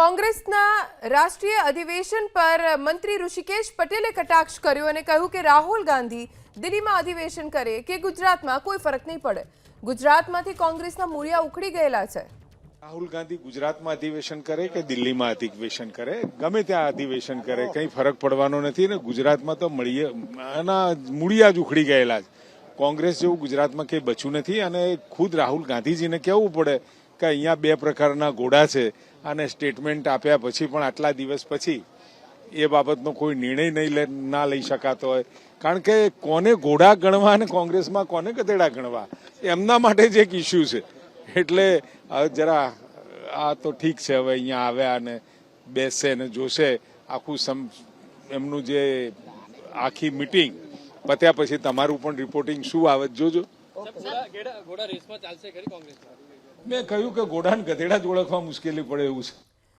કોંગ્રેસના રાષ્ટ્રીય અધિવેશન પર મંત્રી ઋષિકેશ પટેલે કટાક્ષ કર્યો અને કહ્યું કે રાહુલ ગાંધી દિલ્હીમાં અધિવેશન કરે કે ગુજરાતમાં કોઈ ફરક નહીં પડે. ગુજરાતમાંથી કોંગ્રેસના મૂળિયા ઉખડી ગયેલા છે. રાહુલ ગાંધી ગુજરાતમાં અધિવેશન કરે કે દિલ્હીમાં અધિવેશન કરે, ગમે ત્યાં અધિવેશન કરે, કંઈ ફરક પડવાનો નથી ને ગુજરાતમાં તો મૂળિયા જ ઉખડી ગયેલા છે. કોંગ્રેસ જેવું ગુજરાતમાં કંઈ બચ્યું નથી અને ખુદ રાહુલ ગાંધીજીને કહેવું પડે કે અહીંયા બે પ્રકારના ઘોડા છે અને સ્ટેટમેન્ટ આપ્યા પછી પણ આટલા દિવસ પછી એ બાબતનો કોઈ નિર્ણય ના લઈ શકાતો હોય. કારણ કે કોને ઘોડા ગણવા અને કોંગ્રેસમાં કોને ગધેડા ગણવા એમના માટે જ એક ઇસ્યુ છે. એટલે જરા આ તો ઠીક છે, હવે અહીંયા આવ્યા અને બેસશે ને જોશે આખું એમનું જે આખી મિટિંગ પત્યા પછી તમારું પણ રિપોર્ટિંગ શું આવે જોજો. મેં કહ્યું કે ઘોડા ને ગધેડા જ ઓળખવા મુશ્કેલી પડે એવું છે.